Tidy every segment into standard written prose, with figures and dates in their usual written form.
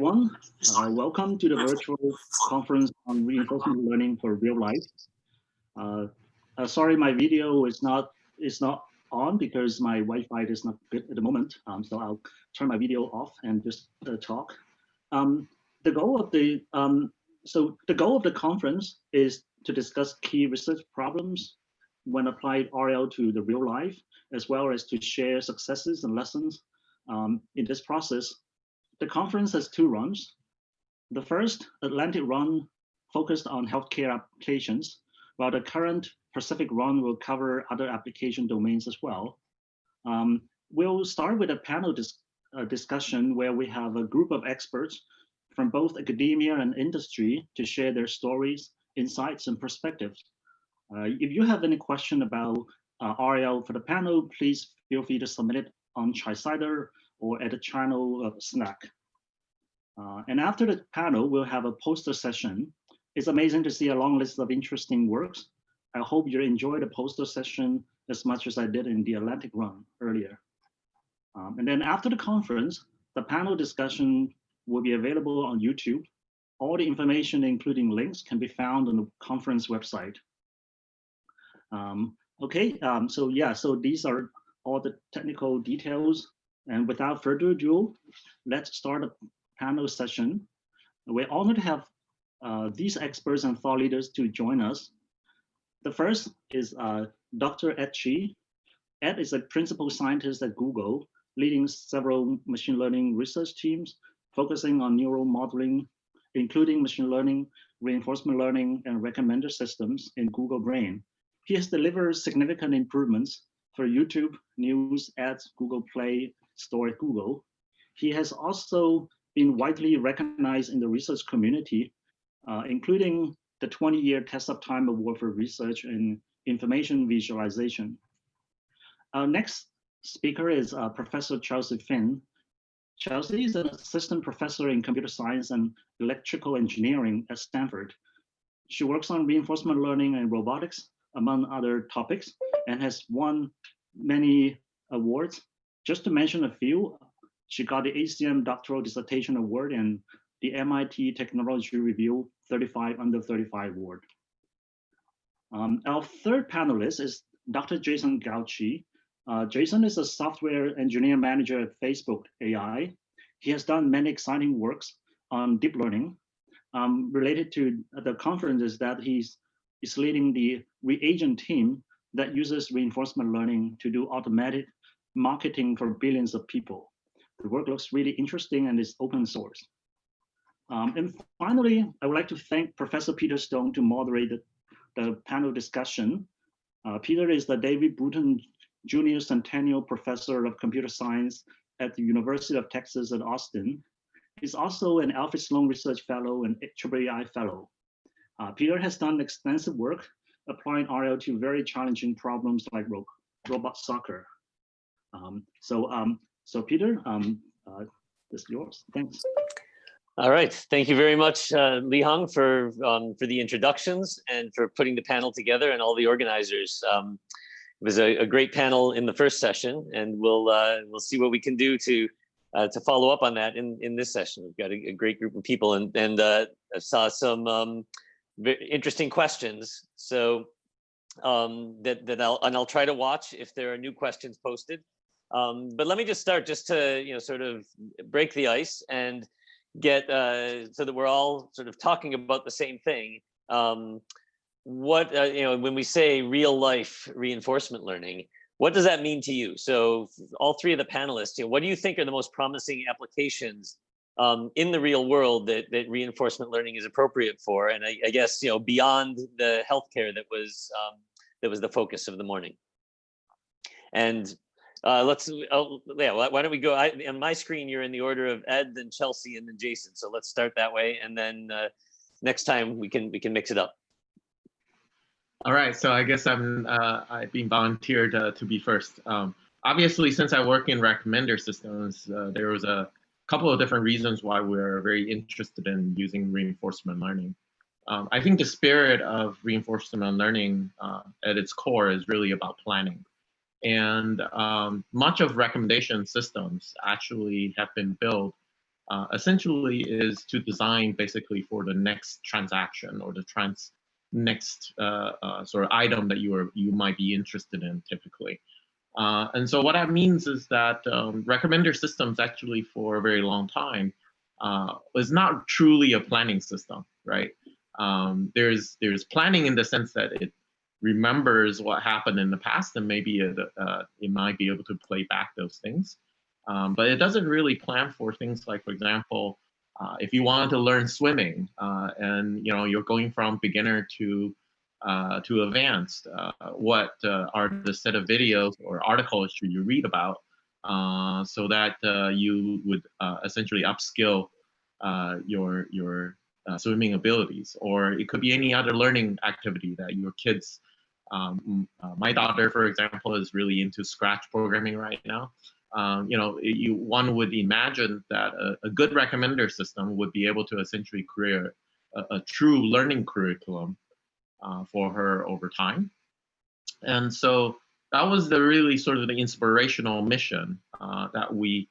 everyone. Welcome to the virtual conference on reinforcement learning for real life. Uh, Sorry, my video is not on because my Wi-Fi is not good at the moment. So I'll turn my video off and just talk. Um, the goal of the goal of the conference is to discuss key research problems when applied RL to the real life, as well as to share successes and lessons in this process. The conference has two runs. The first Atlantic run focused on healthcare applications, while the current Pacific run will cover other application domains as well. We'll start with a panel discussion where we have a group of experts from both academia and industry to share their stories, insights, and perspectives. If you have any question about RL for the panel, please feel free to submit it on Chicider or at the channel of Slack. And after the panel, we'll have a poster session. It's amazing to see a long list of interesting works. I hope you enjoy the poster session as much as I did in the Atlantic run earlier. And then after the conference, the panel discussion will be available on YouTube. All the information, including links, can be found on the conference website. So these are all the technical details. And without further ado, let's start a panel session. We're honored to have these experts and thought leaders to join us. The first is Dr. Ed Chi. Ed is a principal scientist at Google, leading several machine learning research teams, focusing on neural modeling, including machine learning, reinforcement learning, and recommender systems in Google Brain. He has delivered significant improvements for YouTube, News, Ads, Google Play, Store at Google. He has also been widely recognized in the research community, including the 20-year Test of Time Award for Research in Information Visualization. Our next speaker is Professor Chelsea Finn. Chelsea is an assistant professor in computer science and electrical engineering at Stanford. She works on reinforcement learning and robotics, among other topics, and has won many awards. Just to mention a few, she got the ACM Doctoral Dissertation Award and the MIT Technology Review 35 Under 35 Award. Our third panelist is Dr. Jason Gauchi. Jason is a software engineer manager at Facebook AI. He has done many exciting works on deep learning. Related to the conference is that he's leading the reagent team that uses reinforcement learning to do automatic marketing for billions of people. The work looks really interesting and is open source. And finally, I would like to thank Professor Peter Stone to moderate the panel discussion. Peter is the David Bruton Jr. Centennial Professor of Computer Science at the University of Texas at Austin. He's also an Alfred Sloan Research Fellow and AAAI Fellow. Peter has done extensive work applying RL to very challenging problems like robot soccer. So Peter, this is yours. Thanks. All right, thank you very much, Li Hong, for the introductions and for putting the panel together, and all the organizers. It was a great panel in the first session, and we'll see what we can do to follow up on that in this session. We've got a great group of people, and I saw some very interesting questions. So I'll try to watch if there are new questions posted. But let me just start to sort of break the ice and get so that we're all sort of talking about the same thing. What when we say real life reinforcement learning, what does that mean to you? So all three of the panelists, what do you think are the most promising applications in the real world that reinforcement learning is appropriate for? And I guess beyond the healthcare that was the focus of the morning. And why don't we go? On my screen, you're in the order of Ed, then Chelsea, and then Jason. So let's start that way, and then next time we can mix it up. All right. So I guess I've been volunteered to be first. Obviously, since I work in recommender systems, there was a couple of different reasons why we're very interested in using reinforcement learning. I think the spirit of reinforcement learning at its core is really about planning. And much of recommendation systems actually have been built essentially is to design basically for the next transaction or the next sort of item that you might be interested in typically. And so what that means is that recommender systems actually for a very long time was not truly a planning system, right? There's planning in the sense that it remembers what happened in the past, and maybe it might be able to play back those things. But it doesn't really plan for things like, for example, if you wanted to learn swimming and you're going from beginner to advanced, what are the set of videos or articles should you read about so that you would essentially upskill your swimming abilities, or it could be any other learning activity that your kids. My daughter, for example, is really into Scratch programming right now. One would imagine that a good recommender system would be able to essentially create a true learning curriculum for her over time. And so that was the really sort of the inspirational mission that we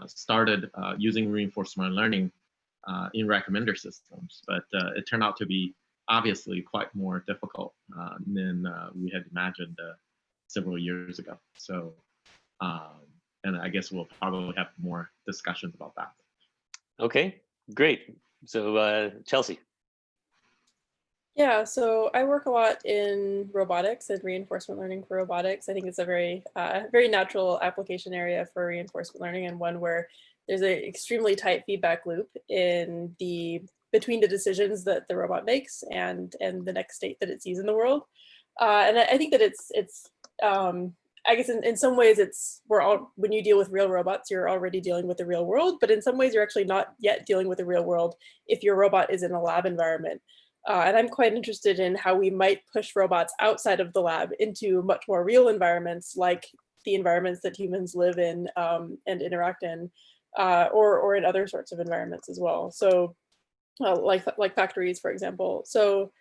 started using reinforcement learning in recommender systems. But it turned out to be obviously quite more difficult than we had imagined several years ago. So, and I guess we'll probably have more discussions about that. Okay, great. So Chelsea. Yeah, so I work a lot in robotics and reinforcement learning for robotics. I think it's a very, very natural application area for reinforcement learning, and one where there's an extremely tight feedback loop between the decisions that the robot makes and the next state that it sees in the world. And I think that it's I guess in some ways when you deal with real robots, you're already dealing with the real world, but in some ways you're actually not yet dealing with the real world if your robot is in a lab environment. And I'm quite interested in how we might push robots outside of the lab into much more real environments, like the environments that humans live in and interact in, or in other sorts of environments as well. So like factories, for example. So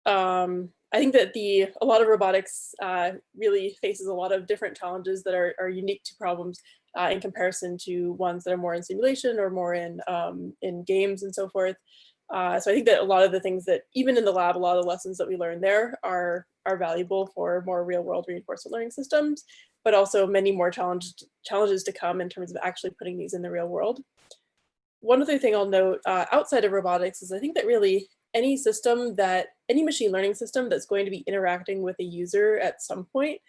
I think that a lot of robotics really faces a lot of different challenges that are unique to problems in comparison to ones that are more in simulation or more in games and so forth. So I think that a lot of the things that, even in the lab, a lot of the lessons that we learn there are valuable for more real world reinforcement learning systems, but also many more challenges to come in terms of actually putting these in the real world. One other thing I'll note outside of robotics is I think that really any machine learning system that's going to be interacting with a user at some point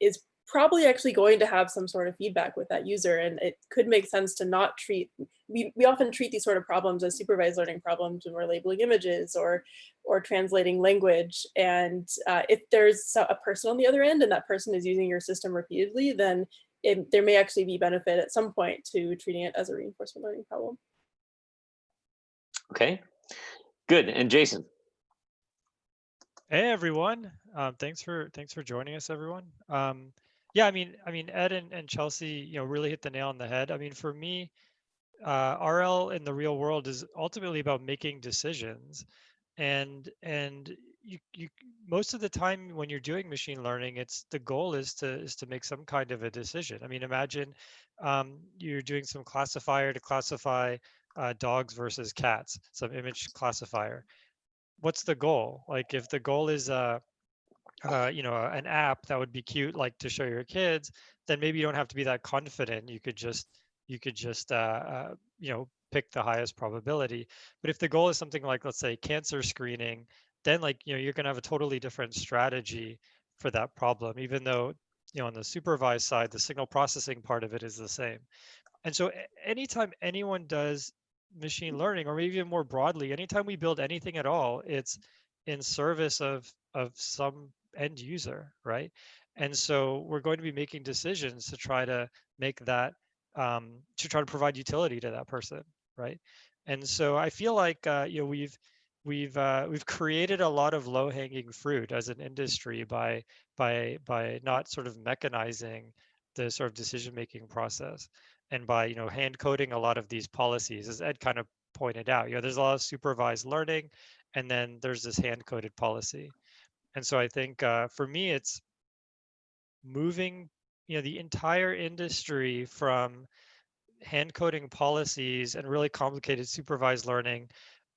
is probably actually going to have some sort of feedback with that user. And it could make sense to not we often treat these sort of problems as supervised learning problems when we're labeling images or translating language. And if there's a person on the other end and that person is using your system repeatedly, then there may actually be benefit at some point to treating it as a reinforcement learning problem. Okay, good. And Jason. Hey everyone, thanks for joining us, everyone. Yeah, I mean, Ed and Chelsea, really hit the nail on the head. I mean, for me, RL in the real world is ultimately about making decisions, and you most of the time when you're doing machine learning, the goal is to make some kind of a decision. I mean, imagine you're doing some classifier to classify dogs versus cats, some image classifier. What's the goal? Like, if the goal is an app that would be cute, like to show your kids, then maybe you don't have to be that confident. You could just pick the highest probability. But if the goal is something like, let's say, cancer screening, then you're going to have a totally different strategy for that problem, even though on the supervised side, the signal processing part of it is the same. And so anytime anyone does machine learning, or maybe even more broadly, anytime we build anything at all, it's in service of some end user, right? And so we're going to be making decisions to try to make that to try to provide utility to that person, right? And so I feel like we've created a lot of low-hanging fruit as an industry by not sort of mechanizing the sort of decision-making process, and by hand coding a lot of these policies, as Ed kind of pointed out. There's a lot of supervised learning, and then there's this hand-coded policy. And so I think for me, it's moving the entire industry from hand coding policies and really complicated supervised learning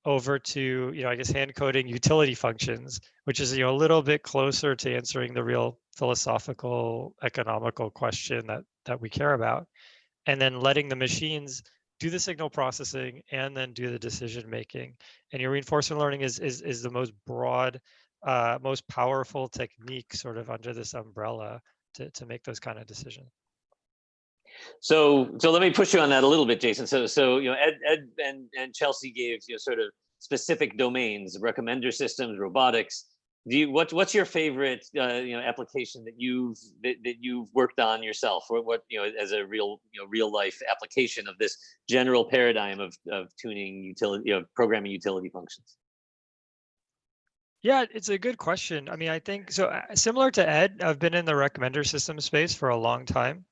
over to, I guess, hand coding utility functions, which is, a little bit closer to answering the real philosophical, economical question that we care about. And then letting the machines do the signal processing and then do the decision making. And your reinforcement learning is the most broad, most powerful technique sort of under this umbrella to make those kind of decisions. So let me push you on that a little bit, Jason. So Ed and Chelsea gave sort of specific domains, recommender systems, robotics. What's your favorite application that you've worked on yourself, or what as a real life application of this general paradigm of tuning utility programming utility functions? Yeah, it's a good question. I mean, I think so. Similar to Ed, I've been in the recommender system space for a long time.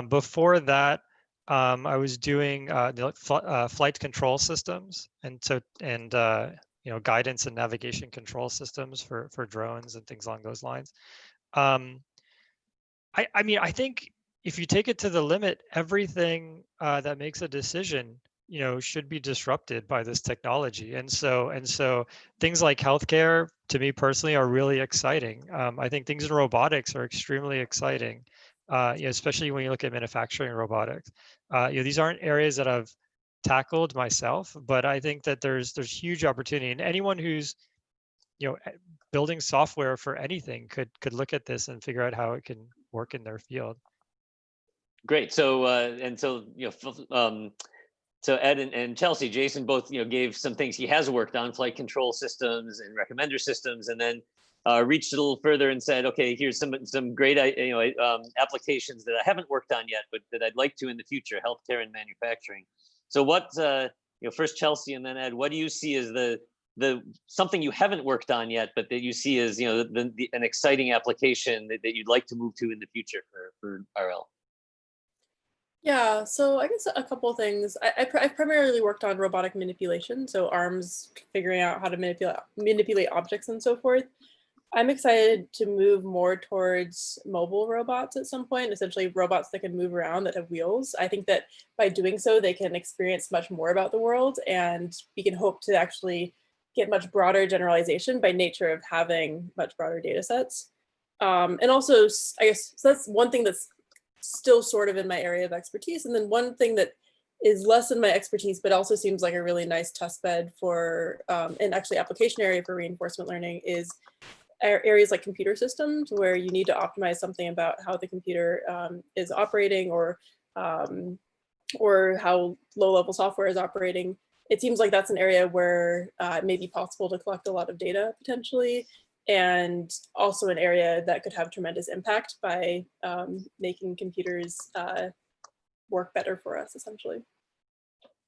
Before that, I was doing flight control systems, and guidance and navigation control systems for drones and things along those lines. I mean, I think if you take it to the limit, everything that makes a decision, should be disrupted by this technology. And so things like healthcare, to me personally, are really exciting. I think things in robotics are extremely exciting, especially when you look at manufacturing robotics. These aren't areas that I've tackled myself, but I think that there's huge opportunity, and anyone who's building software for anything could look at this and figure out how it can work in their field. Great. So so Ed and Chelsea, Jason both gave some things he has worked on, flight control systems and recommender systems, and then reached a little further and said, okay, here's some great applications that I haven't worked on yet, but that I'd like to in the future, healthcare and manufacturing. So what first Chelsea and then Ed, what do you see as the something you haven't worked on yet, but that you see as an exciting application that you'd like to move to in the future for RL? Yeah, so I guess a couple things. I've primarily worked on robotic manipulation, so arms figuring out how to manipulate objects and so forth. I'm excited to move more towards mobile robots at some point, essentially robots that can move around, that have wheels. I think that by doing so, they can experience much more about the world, and we can hope to actually get much broader generalization by nature of having much broader data sets. And also, I guess, so that's one thing that's still sort of in my area of expertise. And then one thing that is less in my expertise, but also seems like a really nice test bed for, and actually application area for reinforcement learning, is areas like computer systems, where you need to optimize something about how the computer is operating, or how low-level software is operating. It seems like that's an area where it may be possible to collect a lot of data potentially, and also an area that could have tremendous impact by making computers work better for us, essentially.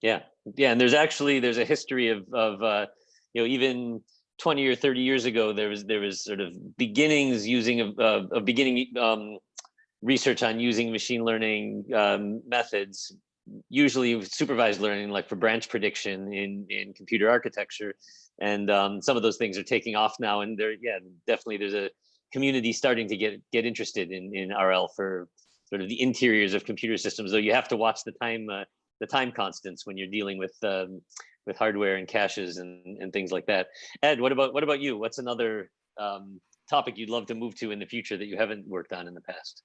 Yeah, and there's a history of even 20 or 30 years ago, there was sort of beginnings of beginning research on using machine learning methods, usually supervised learning, like for branch prediction in computer architecture. And some of those things are taking off now, and definitely there's a community starting to get interested in RL for sort of the interiors of computer systems. Though you have to watch the time constants when you're dealing with hardware and caches and things like that. Ed, what about you? What's another topic you'd love to move to in the future that you haven't worked on in the past?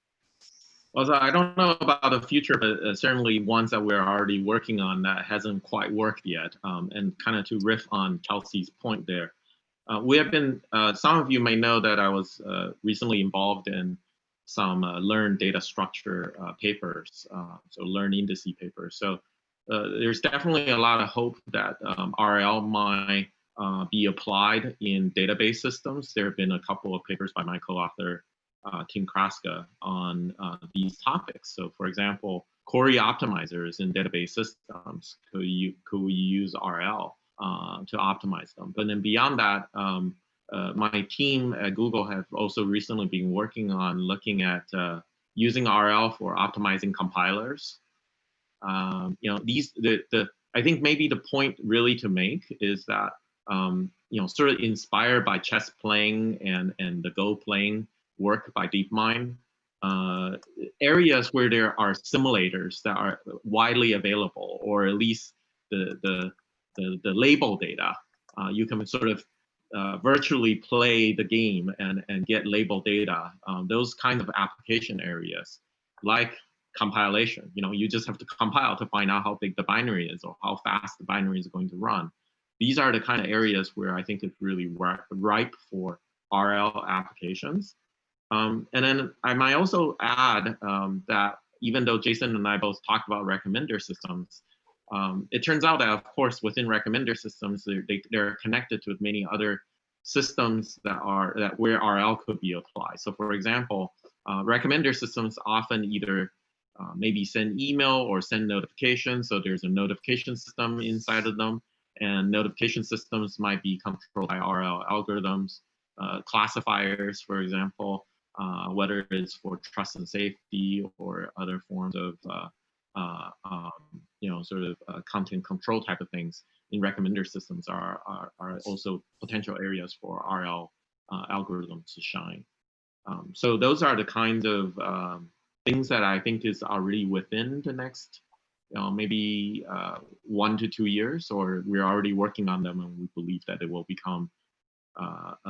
Well, so I don't know about the future, but certainly ones that we're already working on that hasn't quite worked yet. And kind of to riff on Chelsea's point there, we have been, some of you may know that I was recently involved in some learned data structure papers, so learned indice papers. So there's definitely a lot of hope that RL might be applied in database systems. There have been a couple of papers by my co-author, Tim Kraska, on these topics. So for example, query optimizers in database systems, could we use RL to optimize them? But then beyond that, my team at Google have also recently been working on looking at using RL for optimizing compilers. I think maybe the point really to make is that sort of inspired by chess playing and the Go playing work by DeepMind, areas where there are simulators that are widely available, or at least the label data. You can sort of virtually play the game and get label data. Those kinds of application areas, like compilation. You just have to compile to find out how big the binary is or how fast the binary is going to run. These are the kind of areas where I think it's really ripe for RL applications. And then I might also add that even though Jason and I both talked about recommender systems, it turns out that, of course, within recommender systems, they're connected to many other systems where RL could be applied. So, for example, recommender systems often either maybe send email or send notifications. So there's a notification system inside of them, and notification systems might be controlled by RL algorithms, classifiers, for example, whether it's for trust and safety or other forms of content control type of things in recommender systems are also potential areas for RL algorithms to shine. So those are the kinds of things that I think are really within the next maybe 1 to 2 years, or we're already working on them, and we believe that it will become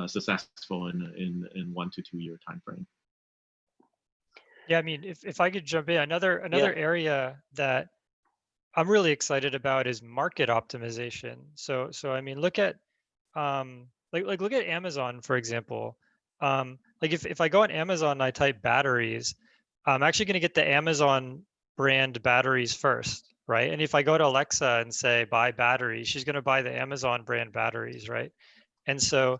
successful in 1 to 2 year time frame. Yeah, I mean, if I could jump in, another area that I'm really excited about is market optimization. So I mean, look at look at Amazon, for example. Like if I go on Amazon and I type batteries, I'm actually going to get the Amazon brand batteries first, right? And if I go to Alexa and say buy batteries, she's going to buy the Amazon brand batteries, right? And so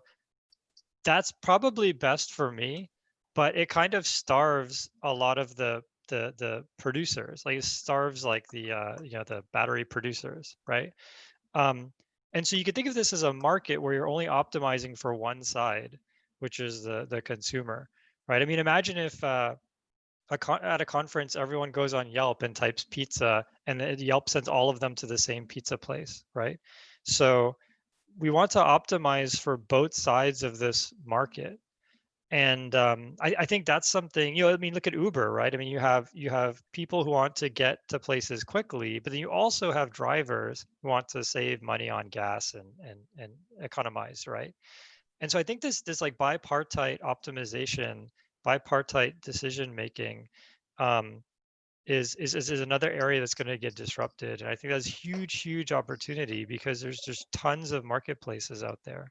that's probably best for me, but it kind of starves a lot of the producers. Like it starves like the the battery producers, right? And so you could think of this as a market where you're only optimizing for one side, which is the consumer, right? I mean, imagine if at a conference everyone goes on Yelp and types pizza, and Yelp sends all of them to the same pizza place, right? So we want to optimize for both sides of this market. And I think that's something, I mean, look at Uber, right? I mean, you have people who want to get to places quickly, but then you also have drivers who want to save money on gas and economize, right? And so I think this like bipartite optimization, bipartite decision making is another area that's going to get disrupted. And I think that's huge opportunity because there's just tons of marketplaces out there.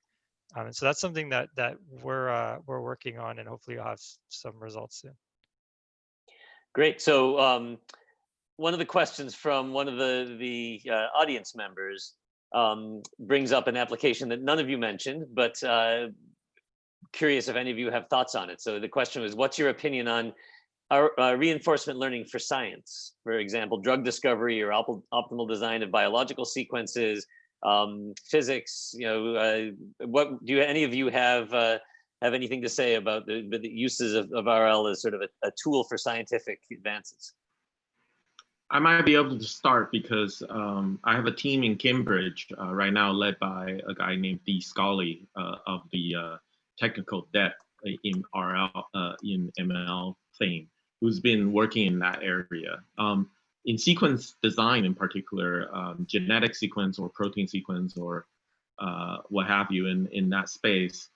And so that's something that we're working on, and hopefully you'll have some results soon. Great. So one of the questions from one of the audience members brings up an application that none of you mentioned, but curious if any of you have thoughts on it. So the question was, what's your opinion on reinforcement learning for science? For example, drug discovery or optimal design of biological sequences, physics. What do any of you have anything to say about the uses of RL as sort of a tool for scientific advances? I might be able to start because I have a team in Cambridge right now led by a guy named Dee Scully of the technical depth in RL, in ML thing, who's been working in that area. In sequence design in particular, genetic sequence or protein sequence or what have you in that space,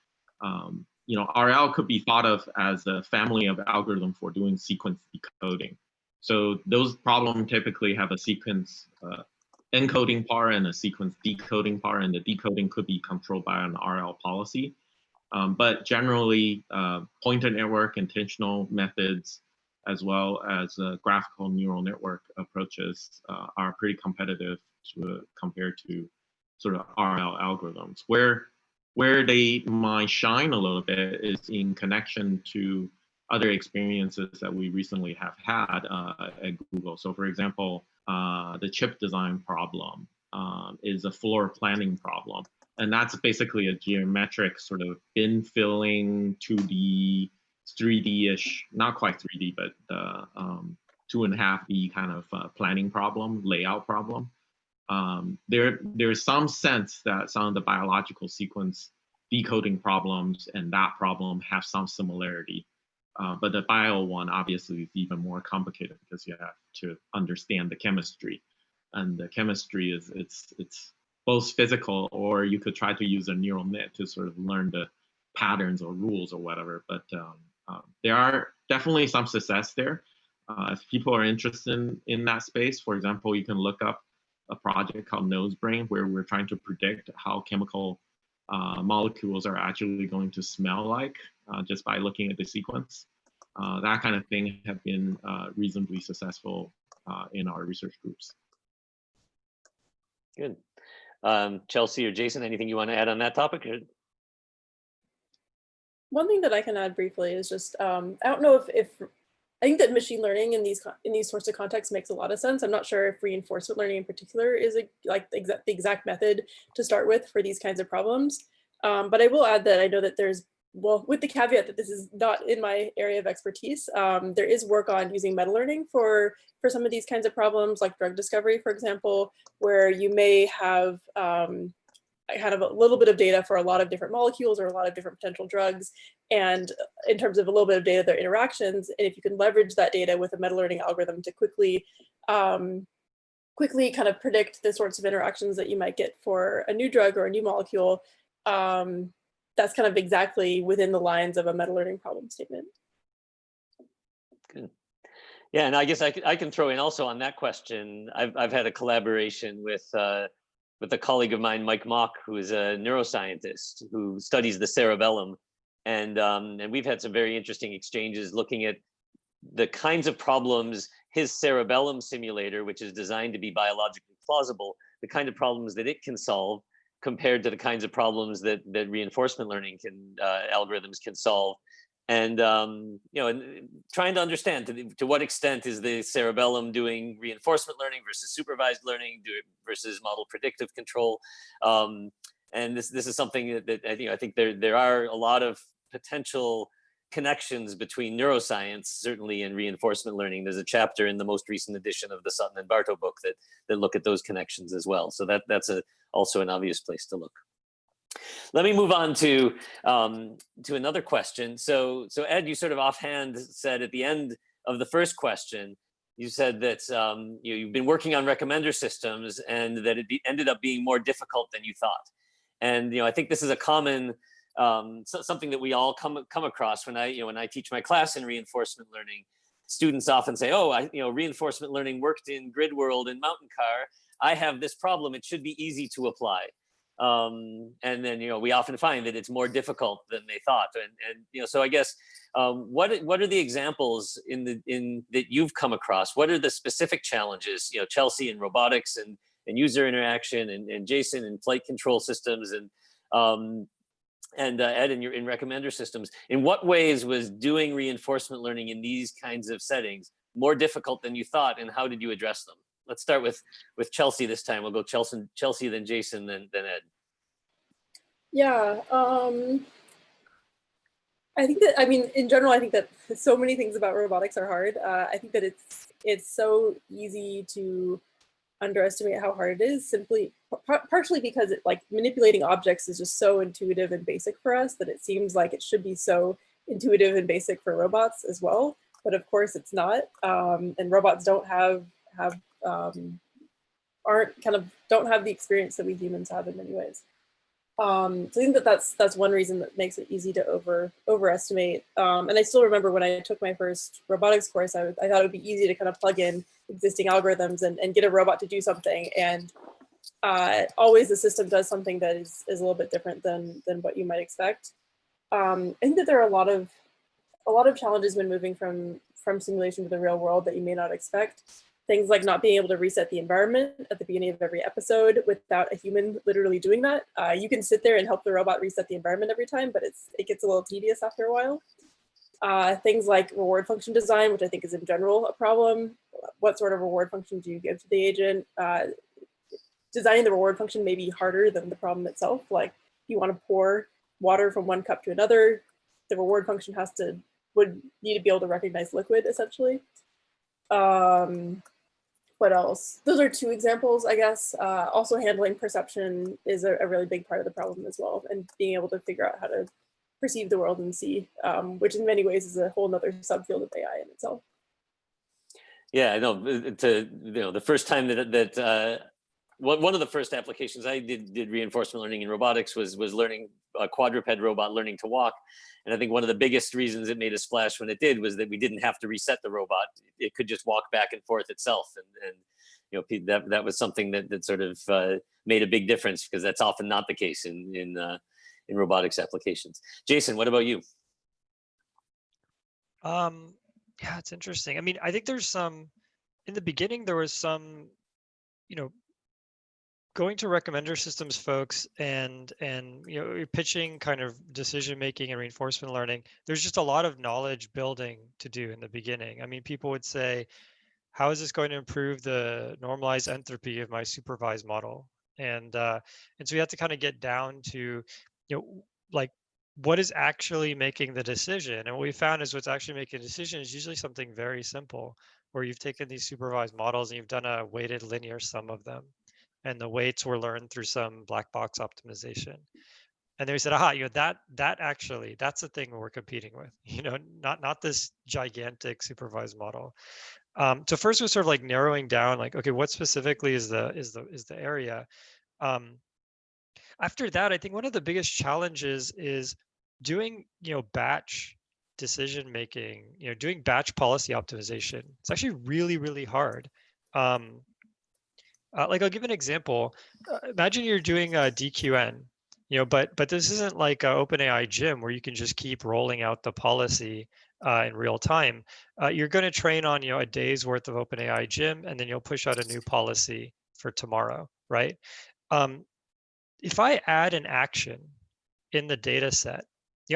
RL could be thought of as a family of algorithm for doing sequence decoding. So those problems typically have a sequence encoding part and a sequence decoding part, and the decoding could be controlled by an RL policy. But generally, pointer network, intentional methods, as well as graphical neural network approaches are pretty competitive compared to sort of RL algorithms. Where they might shine a little bit is in connection to other experiences that we recently have had at Google. So for example, the chip design problem is a floor planning problem. And that's basically a geometric sort of bin filling 2D, 3D-ish, not quite 3D, but 2.5D kind of planning problem, layout problem. There's some sense that some of the biological sequence decoding problems and that problem have some similarity. But the bio one obviously is even more complicated because you have to understand the chemistry, and the chemistry is it's both physical, or you could try to use a neural net to sort of learn the patterns or rules or whatever. But there are definitely some success there. If people are interested in that space, for example, you can look up a project called NoseBrain, where we're trying to predict how chemical molecules are actually going to smell like just by looking at the sequence. That kind of thing have been reasonably successful in our research groups. Good. Chelsea or Jason, anything you want to add on that topic? One thing that I can add briefly is just, I don't know if I think that machine learning in these sorts of contexts makes a lot of sense. I'm not sure if reinforcement learning in particular is the exact method to start with for these kinds of problems. But I will add that I know that there's, well, with the caveat that this is not in my area of expertise, there is work on using meta learning for some of these kinds of problems, like drug discovery, for example, where you may have kind of a little bit of data for a lot of different molecules or a lot of different potential drugs, and in terms of a little bit of data, their interactions, and if you can leverage that data with a meta learning algorithm to quickly kind of predict the sorts of interactions that you might get for a new drug or a new molecule, that's kind of exactly within the lines of a meta learning problem statement. Good. Yeah, and I guess I can throw in also on that question. I've had a collaboration with a colleague of mine, Mike Mock, who is a neuroscientist who studies the cerebellum, and we've had some very interesting exchanges looking at the kinds of problems his cerebellum simulator, which is designed to be biologically plausible, the kind of problems that it can solve compared to the kinds of problems that reinforcement learning algorithms can solve. And you know, and trying to understand to what extent is the cerebellum doing reinforcement learning versus supervised learning versus model predictive control. And this is something that I think there are a lot of potential connections between neuroscience, certainly, and reinforcement learning. There's a chapter in the most recent edition of the Sutton and Bartow book that look at those connections as well. So that's also an obvious place to look. Let me move on to another question. So Ed, you sort of offhand said at the end of the first question, you said that you've been working on recommender systems and that it ended up being more difficult than you thought. And I think this is a common something that we all come across when I teach my class in reinforcement learning. Students often say, "Oh, reinforcement learning worked in Grid World and Mountain Car. I have this problem. It should be easy to apply." And then we often find that it's more difficult than they thought. And so I guess what are the examples that you've come across? What are the specific challenges? Chelsea in robotics and user interaction, and Jason in flight control systems, and Ed in recommender systems. In what ways was doing reinforcement learning in these kinds of settings more difficult than you thought, and how did you address them? Let's start with Chelsea this time. We'll go Chelsea, then Jason, then Ed. Yeah, I think that, in general, I think that so many things about robotics are hard. I think that it's so easy to underestimate how hard it is, simply partially because manipulating objects is just so intuitive and basic for us that it seems like it should be so intuitive and basic for robots as well. But of course it's not, and robots don't don't have the experience that we humans have in many ways. So I think that's one reason that makes it easy to overestimate. And I still remember when I took my first robotics course, I thought it would be easy to kind of plug in existing algorithms and get a robot to do something. And always the system does something that is a little bit different than what you might expect. I think that there are a lot of challenges when moving from simulation to the real world that you may not expect. Things like not being able to reset the environment at the beginning of every episode without a human literally doing that. You can sit there and help the robot reset the environment every time, but it gets a little tedious after a while. Things like reward function design, which I think is in general a problem. What sort of reward function do you give to the agent? Designing the reward function may be harder than the problem itself. Like if you want to pour water from one cup to another, the reward function would need to be able to recognize liquid, essentially. What else? Those are two examples, I guess. Also handling perception is a really big part of the problem as well, and being able to figure out perceive the world and see, which in many ways is a whole other subfield of AI in itself. Yeah, I know. The first time one of the first applications I did reinforcement learning in robotics was learning a quadruped robot learning to walk. And I think one of the biggest reasons it made a splash when it did was that we didn't have to reset the robot. It could just walk back and forth itself. And that was something that sort of made a big difference, because that's often not the case in robotics applications. Jason, what about you? Yeah, it's interesting. I mean, I think there's some, in the beginning, there was some, going to recommender systems folks and you're pitching kind of decision making and reinforcement learning. There's just a lot of knowledge building to do in the beginning. I mean, people would say, how is this going to improve the normalized entropy of my supervised model? And so you have to kind of get down to, like, what is actually making the decision? And what we found is what's actually making a decision is usually something very simple, where you've taken these supervised models and you've done a weighted linear sum of them. And the weights were learned through some black box optimization. And they said, aha, that's the thing we're competing with, not this gigantic supervised model. So first was sort of like narrowing down, like, okay, what specifically is the area? After that, I think one of the biggest challenges is doing, batch decision making, doing batch policy optimization. It's actually really, really hard. Like, I'll give an example. Imagine you're doing a DQN, but this isn't like an OpenAI gym where you can just keep rolling out the policy in real time. You're going to train on, a day's worth of OpenAI gym, and then you'll push out a new policy for tomorrow, right? If I add an action in the data set,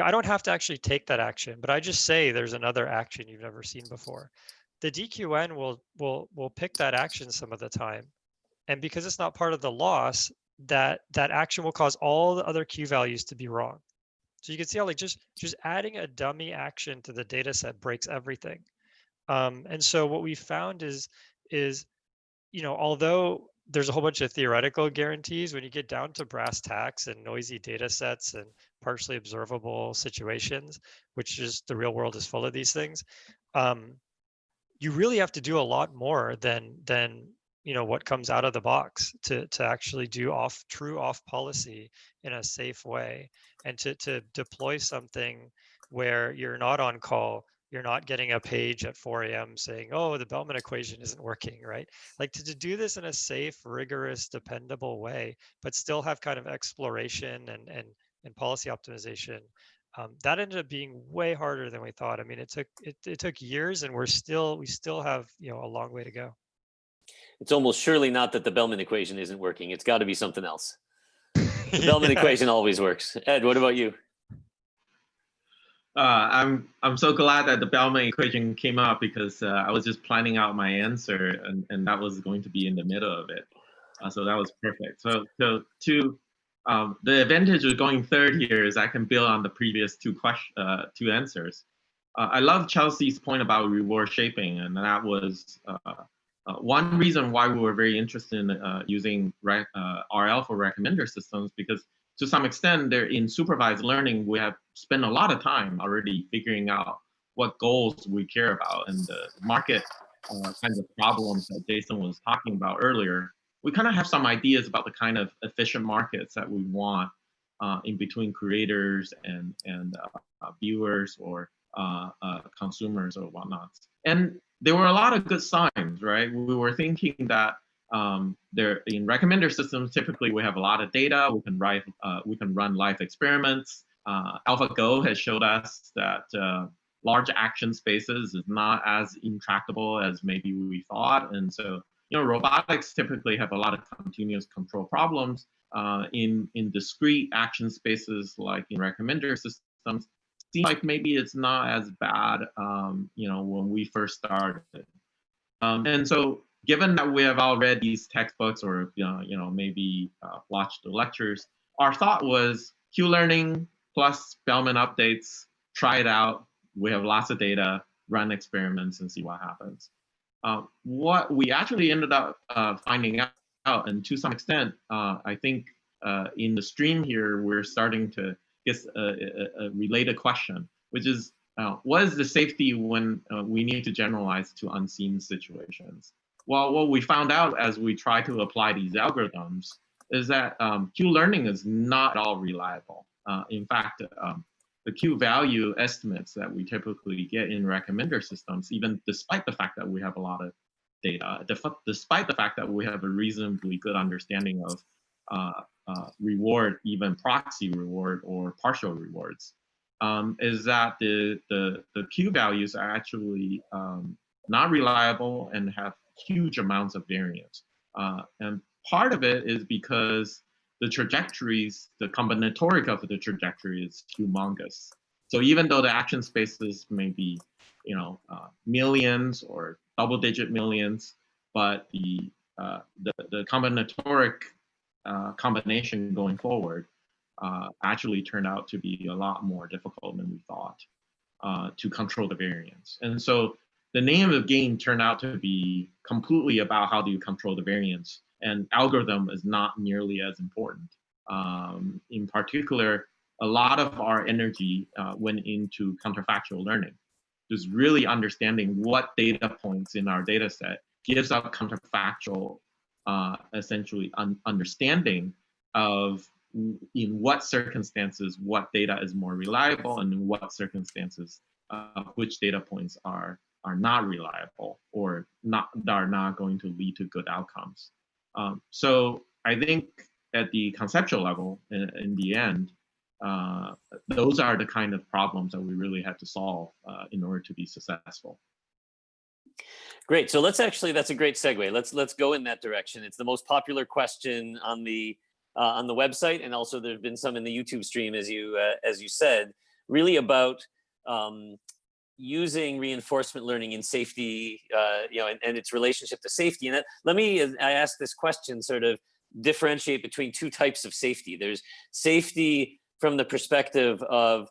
I don't have to actually take that action, but I just say there's another action you've never seen before. The DQN will pick that action some of the time. And because it's not part of the loss, that action will cause all the other Q values to be wrong. So you can see how, like, just adding a dummy action to the data set breaks everything. And so what we found is although there's a whole bunch of theoretical guarantees, when you get down to brass tacks and noisy data sets and partially observable situations, which is the real world is full of these things, you really have to do a lot more than what comes out of the box to actually do true off policy in a safe way, and to deploy something where you're not on call, you're not getting a page at 4 a.m. saying, oh, the Bellman equation isn't working, right? Like, to do this in a safe, rigorous, dependable way, but still have kind of exploration and policy optimization. That ended up being way harder than we thought. I mean, it took years, and we still have a long way to go. It's almost surely not that the Bellman equation isn't working. It's got to be something else. The Bellman equation always works. Ed, what about you? I'm so glad that the Bellman equation came up, because I was just planning out my answer, and that was going to be in the middle of it. So that was perfect. So the advantage of going third here is I can build on the previous two answers. I love Chelsea's point about reward shaping, and that was one reason why we were very interested in using RL for recommender systems, because to some extent, in supervised learning, we have spent a lot of time already figuring out what goals we care about, and the market kinds of problems that Jason was talking about earlier. We kind of have some ideas about the kind of efficient markets that we want in between creators and viewers or consumers or whatnot. And there were a lot of good signs, right? We were thinking that there in recommender systems, typically we have a lot of data. We can run live experiments. AlphaGo has showed us that large action spaces is not as intractable as maybe we thought, and so robotics typically have a lot of continuous control problems in discrete action spaces, like in recommender systems. Seems like maybe it's not as bad, when we first started. And so, given that we have all read these textbooks or maybe watched the lectures, our thought was Q-learning plus Bellman updates. Try it out. We have lots of data. Run experiments and see what happens. What we actually ended up finding out, and to some extent, I think in the stream here, we're starting to guess a related question, which is what is the safety when we need to generalize to unseen situations? Well, what we found out as we try to apply these algorithms is that Q learning is not at all reliable. In fact, the Q value estimates that we typically get in recommender systems, even despite the fact that we have a lot of data, despite the fact that we have a reasonably good understanding of reward, even proxy reward or partial rewards, is that the Q values are actually not reliable and have huge amounts of variance. And part of it is because the trajectories, the combinatoric of the trajectory is humongous. So even though the action spaces may be, millions or double-digit millions, but the combinatoric combination going forward actually turned out to be a lot more difficult than we thought to control the variance. And so the name of the game turned out to be completely about how do you control the variance, and algorithm is not nearly as important. In particular, a lot of our energy went into counterfactual learning, just really understanding what data points in our data set gives us counterfactual, essentially understanding of in what circumstances what data is more reliable, and in what circumstances which data points are not reliable or are not going to lead to good outcomes. So I think at the conceptual level, in the end, those are the kind of problems that we really had to solve in order to be successful. Great. So that's a great segue. Let's go in that direction. It's the most popular question on the website, and also there've been some in the YouTube stream, as you said, really about using reinforcement learning in safety, and its relationship to safety. And I ask this question, sort of differentiate between two types of safety. There's safety from the perspective of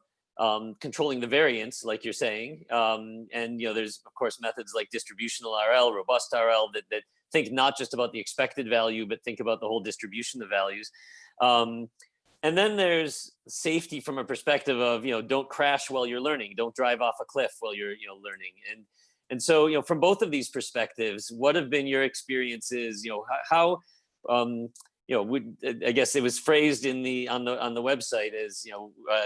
controlling the variance, like you're saying, and there's of course methods like distributional RL, robust RL that think not just about the expected value, but think about the whole distribution of values. And then there's safety from a perspective of, don't crash while you're learning, don't drive off a cliff while you're, learning. And so, from both of these perspectives, what have been your experiences? How, I guess it was phrased on the website as,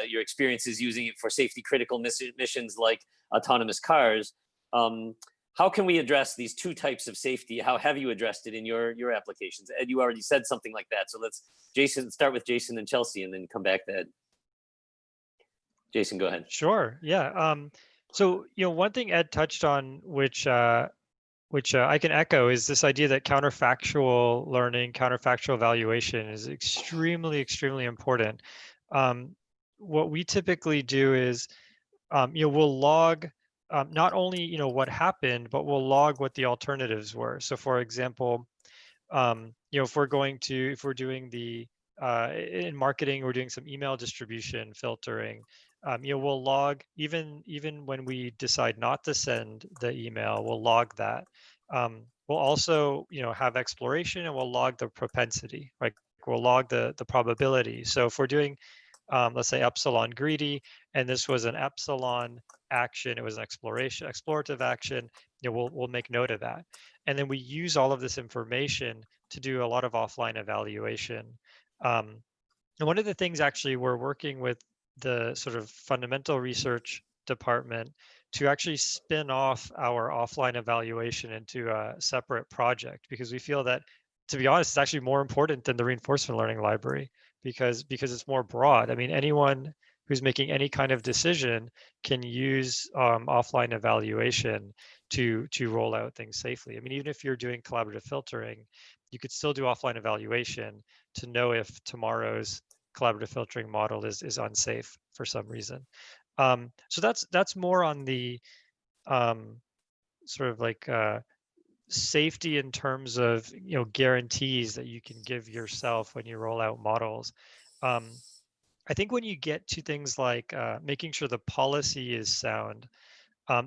your experiences using it for safety critical missions like autonomous cars. How can we address these two types of safety? How have you addressed it in your applications? Ed, you already said something like that. So let's start with Jason and Chelsea, and then come back to Ed. Jason, go ahead. Sure. Yeah. So one thing Ed touched on, which I can echo, is this idea that counterfactual learning, counterfactual evaluation is extremely, extremely important. What we typically do is, we'll log not only what happened, but we'll log what the alternatives were. So, for example, if we're doing in marketing, we're doing some email distribution filtering. We'll log even when we decide not to send the email, we'll log that. We'll also have exploration, and we'll log the propensity, right? We'll log the probability. So if we're doing let's say epsilon greedy, and this was an epsilon action, it was an explorative action, we'll make note of that. And then we use all of this information to do a lot of offline evaluation. And one of the things actually we're working with the sort of fundamental research department to actually spin off our offline evaluation into a separate project, because we feel that, to be honest, it's actually more important than the reinforcement learning library, because it's more broad. I mean, anyone who's making any kind of decision can use offline evaluation to roll out things safely. I mean, even if you're doing collaborative filtering, you could still do offline evaluation to know if tomorrow's collaborative filtering model is unsafe for some reason. So that's more on the sort of like safety in terms of guarantees that you can give yourself when you roll out models. I think when you get to things like making sure the policy is sound,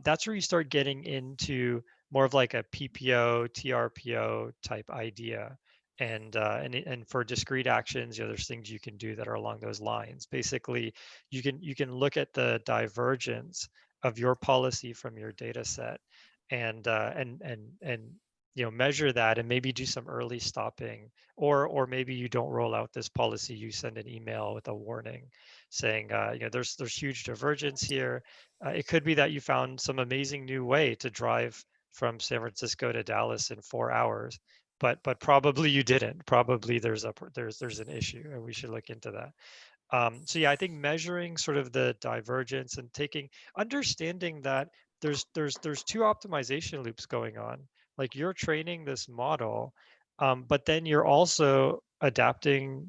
that's where you start getting into more of like a PPO, TRPO type idea. And for discrete actions, there's things you can do that are along those lines. Basically, you can look at the divergence of your policy from your data set, and measure that, and maybe do some early stopping, or maybe you don't roll out this policy. You send an email with a warning saying, there's huge divergence here. It could be that you found some amazing new way to drive from San Francisco to Dallas in 4 hours, but probably you didn't. Probably there's an issue, and we should look into that. So yeah, I think measuring sort of the divergence and understanding that there's two optimization loops going on. Like, you're training this model, but then you're also adapting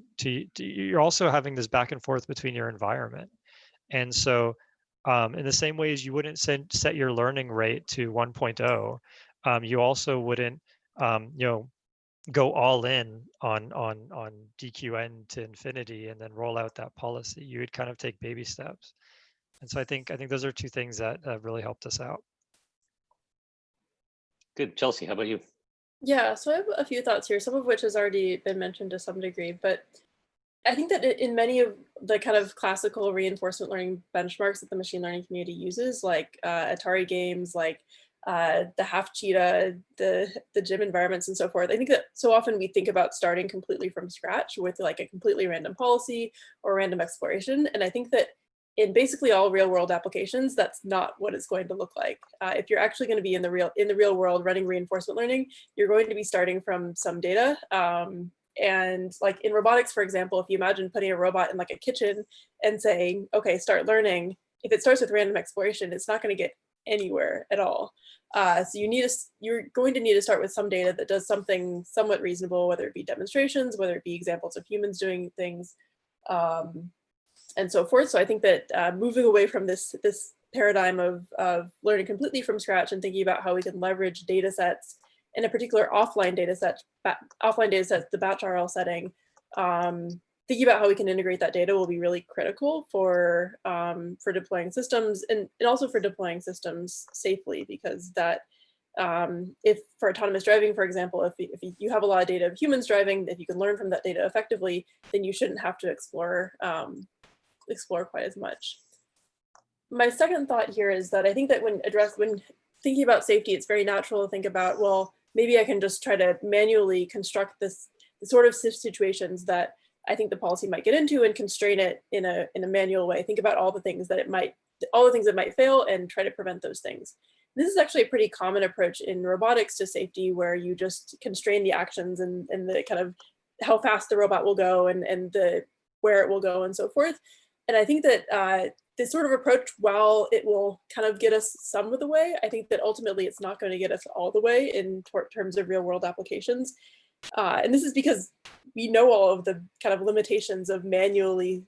you're also having this back and forth between your environment. And so in the same way as you wouldn't set your learning rate to 1.0, you also wouldn't go all in on DQN to infinity and then roll out that policy. You would kind of take baby steps. And so I think those are two things that really helped us out. Good. Chelsea, how about you? Yeah, so I have a few thoughts here, some of which has already been mentioned to some degree, but I think that in many of the kind of classical reinforcement learning benchmarks that the machine learning community uses, like Atari games, like the half cheetah, the gym environments and so forth, I think that so often we think about starting completely from scratch with like a completely random policy or random exploration. And I think that in basically all real world applications, that's not what it's going to look like. If you're actually going to be in the real world running reinforcement learning, you're going to be starting from some data. And like in robotics, for example, if you imagine putting a robot in like a kitchen and saying, okay, start learning, if it starts with random exploration, it's not going to get anywhere at all. So you're going to need to start with some data that does something somewhat reasonable, whether it be demonstrations, whether it be examples of humans doing things, and so forth. So I think that moving away from this paradigm of learning completely from scratch and thinking about how we can leverage data sets, in a particular offline data sets, the batch RL setting, thinking about how we can integrate that data will be really critical for deploying systems and also for deploying systems safely, because that if for autonomous driving, for example, if you have a lot of data of humans driving, if you can learn from that data effectively, then you shouldn't have to explore quite as much. My second thought here is that I think that when thinking about safety, it's very natural to think about, well, maybe I can just try to manually construct the sort of situations that I think the policy might get into and constrain it in a manual way. Think about all the things that might fail and try to prevent those things. This is actually a pretty common approach in robotics to safety, where you just constrain the actions and the kind of how fast the robot will go and the where it will go and so forth. And I think that this sort of approach, while it will kind of get us some of the way, I think that ultimately it's not going to get us all the way in terms of real world applications. And this is because we know all of the kind of limitations of manually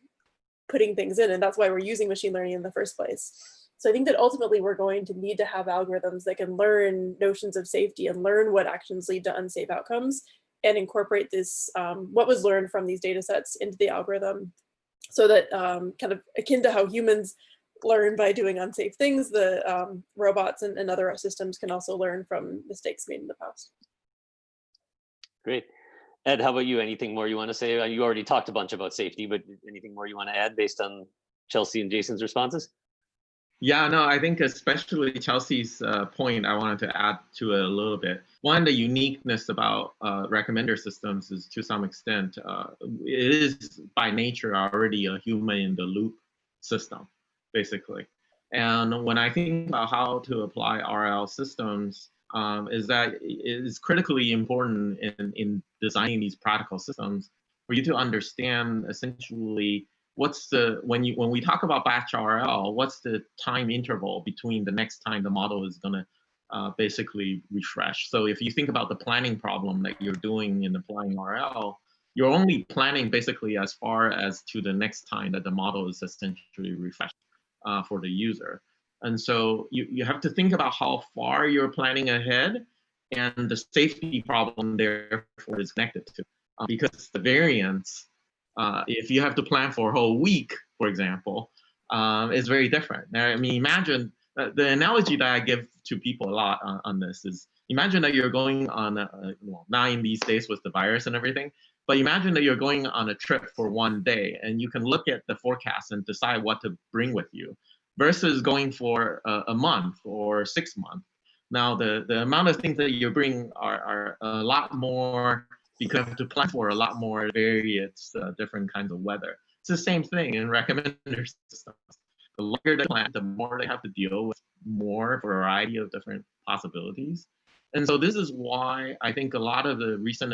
putting things in, and that's why we're using machine learning in the first place. So I think that ultimately we're going to need to have algorithms that can learn notions of safety and learn what actions lead to unsafe outcomes and incorporate this, what was learned from these data sets into the algorithm, so that kind of akin to how humans learn by doing unsafe things, the robots and other systems can also learn from mistakes made in the past. Great. Ed, how about you? Anything more you want to say? You already talked a bunch about safety, but anything more you want to add based on Chelsea and Jason's responses? Yeah, no, I think especially Chelsea's point, I wanted to add to it a little bit. One of the uniqueness about recommender systems is, to some extent, it is by nature already a human in the loop system, basically. And when I think about how to apply RL systems, is that it is critically important in designing these practical systems for you to understand essentially what's the, when we talk about batch RL, what's the time interval between the next time the model is going to basically refresh. So if you think about the planning problem that you're doing in applying RL, you're only planning basically as far as to the next time that the model is essentially refreshed for the user. And so you have to think about how far you're planning ahead, and the safety problem therefore is connected to, because the variance, if you have to plan for a whole week, for example, is very different. Now, I mean, imagine the analogy that I give to people a lot on this is, imagine that you're going on well, not in these days with the virus and everything, but imagine that you're going on a trip for one day and you can look at the forecast and decide what to bring with you versus going for a month or 6 months. Now, the amount of things that you bring are a lot more because you have to plan for a lot more various different kinds of weather. It's the same thing in recommender systems. The longer the plan, the more they have to deal with more variety of different possibilities. And so this is why I think a lot of the recent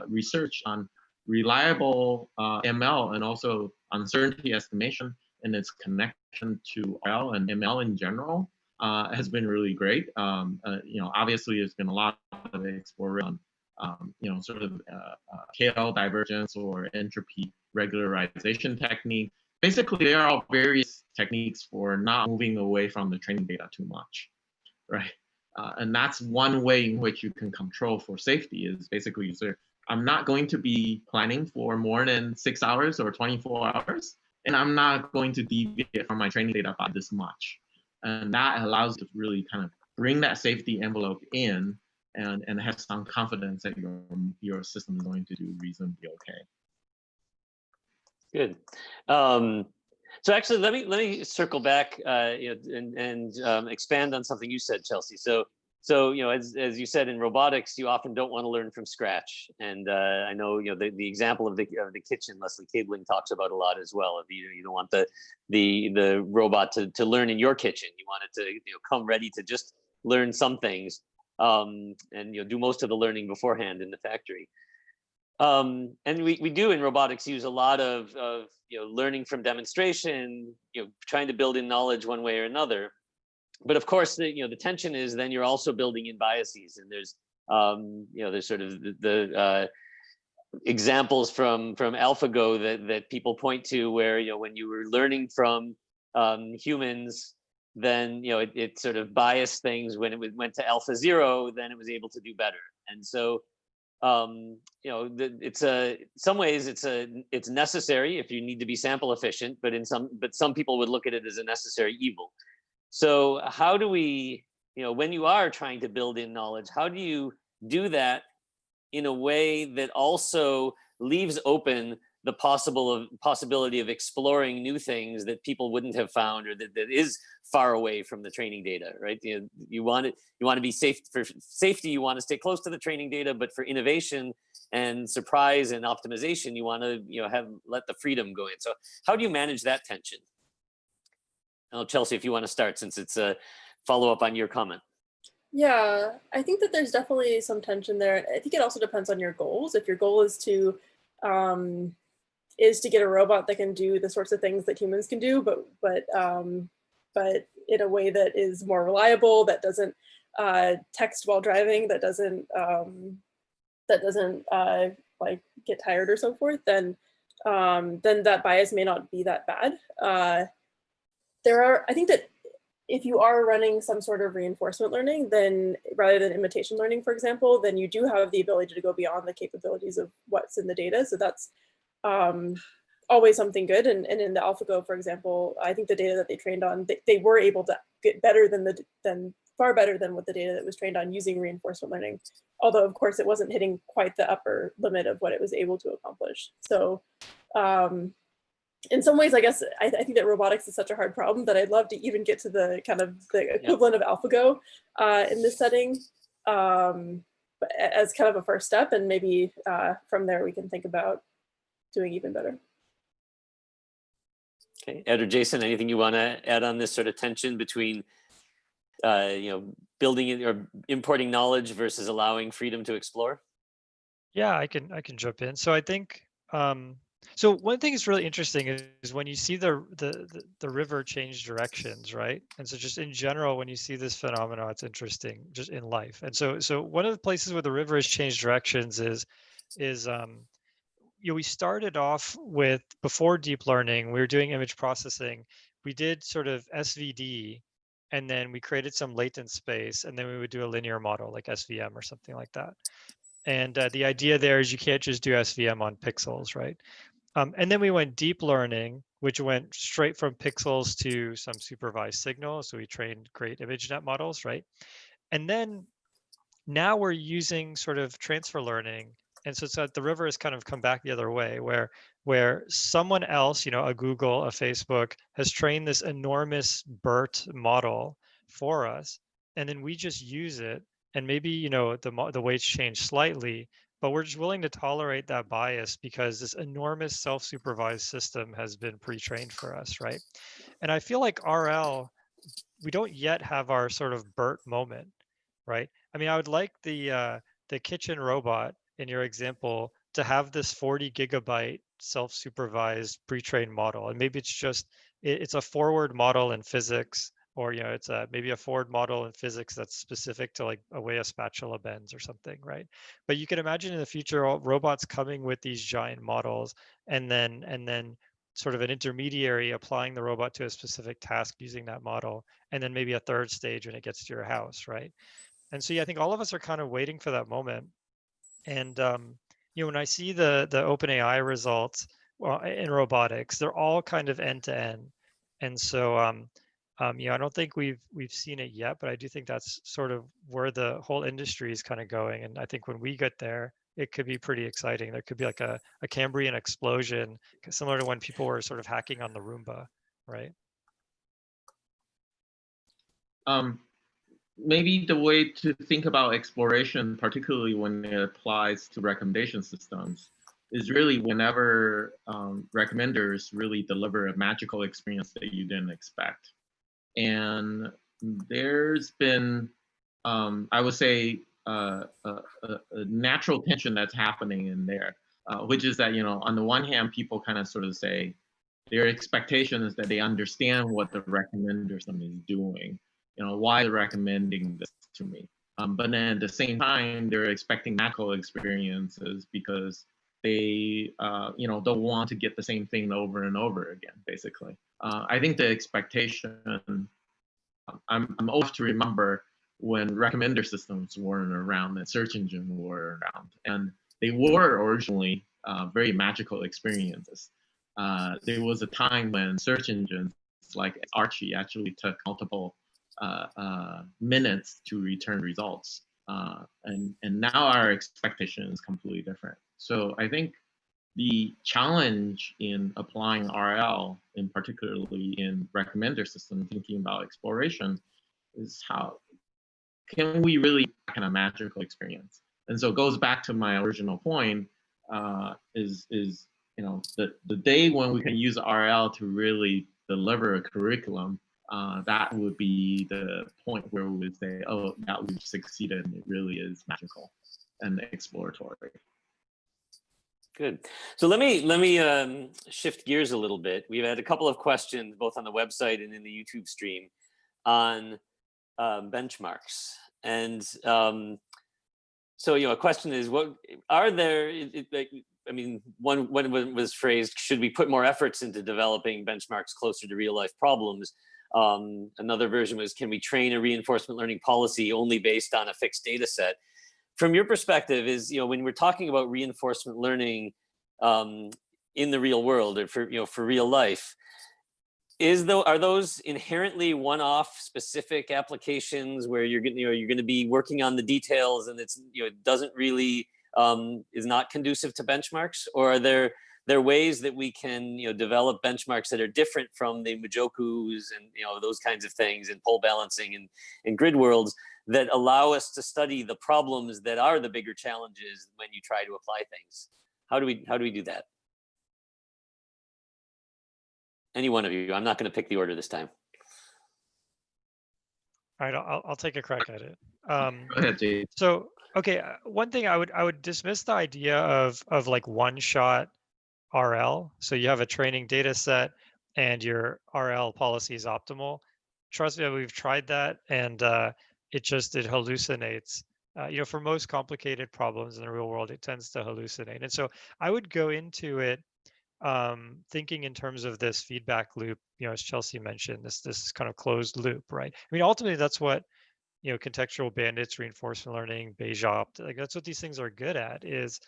research on reliable ML and also uncertainty estimation and its connection to RL and ML in general has been really great. Obviously there's been a lot of exploration on sort of KL divergence or entropy regularization technique. Basically, there are various techniques for not moving away from the training data too much, right? And that's one way in which you can control for safety is basically you say, I'm not going to be planning for more than 6 hours or 24 hours, and I'm not going to deviate from my training data by this much. And that allows you to really kind of bring that safety envelope in and have some confidence that your system is going to do reasonably okay. Good. So actually, let me circle back, and expand on something you said, Chelsea. So as you said, in robotics, you often don't want to learn from scratch. And I know the example of the kitchen, Leslie Cabling talks about a lot as well. You don't want the robot to learn in your kitchen. You want it to come ready to just learn some things, and do most of the learning beforehand in the factory. And we do in robotics use a lot of learning from demonstration, trying to build in knowledge one way or another. But of course, the tension is then you're also building in biases, and there's sort of the examples from AlphaGo that people point to where when you were learning from humans, then it sort of biased things. When it went to Alpha 0, then it was able to do better. And so some ways it's necessary if you need to be sample efficient, but some people would look at it as a necessary evil. So how do we, when you are trying to build in knowledge, how do you do that in a way that also leaves open the possibility of exploring new things that people wouldn't have found, or that is far away from the training data, right? You want to be safe. For safety, you want to stay close to the training data, but for innovation and surprise and optimization, you want to let the freedom go in. So how do you manage that tension? Chelsea, if you want to start, since it's a follow-up on your comment. Yeah, I think that there's definitely some tension there. I think it also depends on your goals. If your goal is to get a robot that can do the sorts of things that humans can do, but in a way that is more reliable, that doesn't text while driving, that doesn't like get tired or so forth, then that bias may not be that bad. I think that if you are running some sort of reinforcement learning, then rather than imitation learning, for example, then you do have the ability to go beyond the capabilities of what's in the data. So that's always something good. And in the AlphaGo, for example, I think the data that they trained on, they were able to get better far better than what the data that was trained on using reinforcement learning. Although, of course, it wasn't hitting quite the upper limit of what it was able to accomplish. So in some ways, I guess, I think that robotics is such a hard problem that I'd love to even get to the kind of the equivalent of AlphaGo in this setting as kind of a first step. And maybe from there, we can think about doing even better. Okay, Ed or Jason, anything you want to add on this sort of tension between building in or importing knowledge versus allowing freedom to explore? Yeah, I can jump in. So I think so one thing that's really interesting is when you see the river change directions, right? And so just in general, when you see this phenomenon, it's interesting just in life. And so one of the places where the river has changed directions is we started off with, before deep learning, we were doing image processing. We did sort of SVD, and then we created some latent space, and then we would do a linear model like SVM or something like that. And the idea there is you can't just do SVM on pixels, right? And then we went deep learning, which went straight from pixels to some supervised signal. So we trained great ImageNet models, right? And then now we're using sort of transfer learning. And so it's that the river has kind of come back the other way, where someone else, a Google, a Facebook, has trained this enormous BERT model for us, and then we just use it. And maybe the weights change slightly, but we're just willing to tolerate that bias because this enormous self-supervised system has been pre-trained for us, right? And I feel like RL, we don't yet have our sort of BERT moment, right? I mean, I would like the kitchen robot in your example to have this 40 gigabyte self-supervised pre-trained model, and maybe it's a forward model in physics, or it's maybe a forward model in physics that's specific to like a way a spatula bends or something, right? But you can imagine in the future robots coming with these giant models, and then sort of an intermediary applying the robot to a specific task using that model, and then maybe a third stage when it gets to your house, right? And so yeah, I think all of us are kind of waiting for that moment. And when I see the OpenAI results in robotics, they're all kind of end to end. And so I don't think we've seen it yet, but I do think that's sort of where the whole industry is kind of going. And I think when we get there, it could be pretty exciting. There could be like a Cambrian explosion, similar to when people were sort of hacking on the Roomba, right? Maybe the way to think about exploration, particularly when it applies to recommendation systems, is really whenever recommenders really deliver a magical experience that you didn't expect. And there's been, I would say, a natural tension that's happening in there, which is that, on the one hand, people kind of sort of say their expectation is that they understand what the recommender system is doing. Why they're recommending this to me. But then at the same time, they're expecting magical experiences because they, don't want to get the same thing over and over again, basically. I think the expectation, I'm old to remember when recommender systems weren't around and search engines were around. And they were originally very magical experiences. There was a time when search engines like Archie actually took multiple minutes to return results. And now our expectation is completely different. So I think the challenge in applying RL, in particularly in recommender system, thinking about exploration, is how can we really kind of magical experience? And so it goes back to my original point, is the day when we can use RL to really deliver a curriculum, that would be the point where we would say, oh, that we've succeeded, and it really is magical and exploratory. Good. So let me shift gears a little bit. We've had a couple of questions both on the website and in the YouTube stream on benchmarks. And so a question is, what are there? One was phrased, should we put more efforts into developing benchmarks closer to real life problems? Another version was, can we train a reinforcement learning policy only based on a fixed data set? From your perspective, is when we're talking about reinforcement learning in the real world, or for real life, are those inherently one-off specific applications where you're going to be working on the details, and it's it doesn't really is not conducive to benchmarks? Or are there ways that we can develop benchmarks that are different from the Mujokus and those kinds of things, and pole balancing and grid worlds, that allow us to study the problems that are the bigger challenges when you try to apply things? How do we do that? Any one of you. I'm not going to pick the order this time. All right, I'll take a crack at it. Go ahead, Jay. So, okay, one thing I would dismiss the idea of like one-shot RL. So you have a training data set and your RL policy is optimal. Trust me, we've tried that, and it hallucinates. For most complicated problems in the real world, it tends to hallucinate. And so I would go into it thinking in terms of this feedback loop, as Chelsea mentioned, this kind of closed loop, right? I mean, ultimately, that's what contextual bandits, reinforcement learning, Bejopt, like that's what these things are good at, is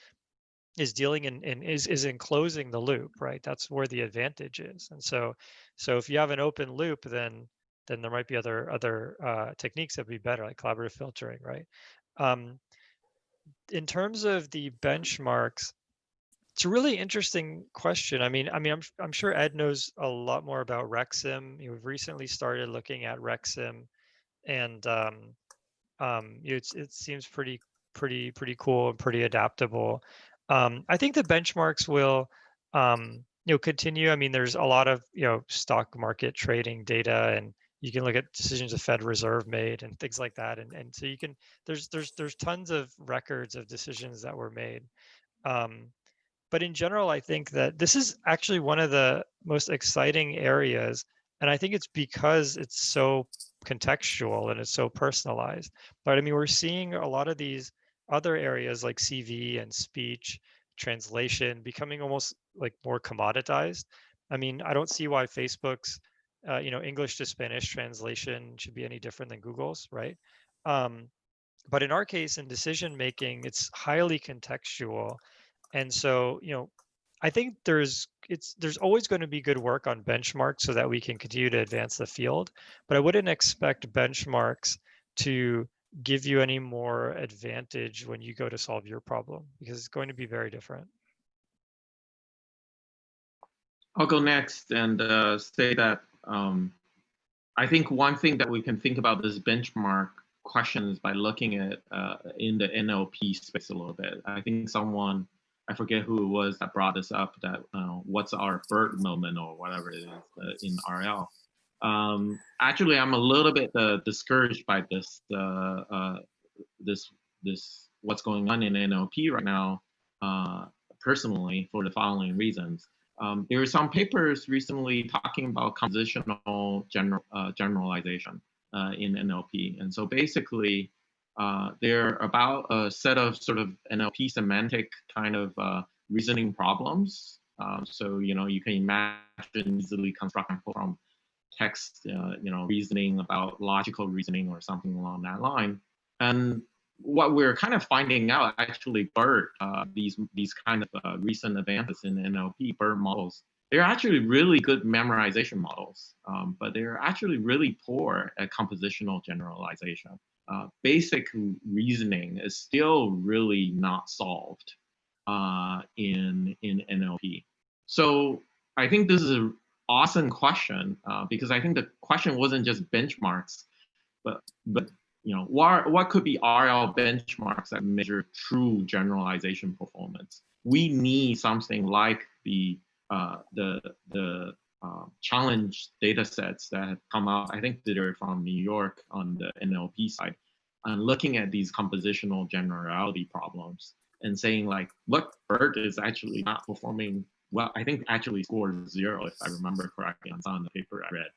dealing is enclosing the loop, right? That's where the advantage is. And so if you have an open loop, then there might be other techniques that would be better, like collaborative filtering, right? In terms of the benchmarks, it's a really interesting question. I'm sure Ed knows a lot more about RecSim. We've recently started looking at RecSim, and it seems pretty cool and pretty adaptable. I think the benchmarks will continue. I mean, there's a lot of stock market trading data, and you can look at decisions the Fed Reserve made and things like that, and so you can there's tons of records of decisions that were made. But in general, I think that this is actually one of the most exciting areas. And I think it's because it's so contextual and it's so personalized. But I mean, we're seeing a lot of these other areas like CV and speech, translation becoming almost like more commoditized. I mean, I don't see why Facebook's, English to Spanish translation should be any different than Google's, right? But in our case, in decision making, it's highly contextual. And so, I think there's always going to be good work on benchmarks so that we can continue to advance the field. But I wouldn't expect benchmarks to give you any more advantage when you go to solve your problem, because it's going to be very different. I'll go next and say that I think one thing that we can think about this benchmark questions by looking at in the NLP space a little bit. I think someone, I forget who it was that brought this up, that what's our BERT moment or whatever it is in RL. Actually, I'm a little bit discouraged by this what's going on in NLP right now, personally, for the following reasons. There are some papers recently talking about compositional generalization in NLP. And so basically, they're about a set of sort of NLP semantic kind of reasoning problems. So, you can imagine easily constructing from text, reasoning about logical reasoning or something along that line. And what we're kind of finding out, actually, BERT, these kind of recent advances in NLP, BERT models, they're actually really good memorization models, but they're actually really poor at compositional generalization. Basic reasoning is still really not solved in NLP. So I think this is an awesome question, because I think the question wasn't just benchmarks, but what could be RL benchmarks that measure true generalization performance? We need something like the challenge data sets that have come out. I think they're from New York on the NLP side, and looking at these compositional generality problems and saying like, look, BERT is actually not performing well. I think actually scored 0, if I remember correctly, on some of the paper I read.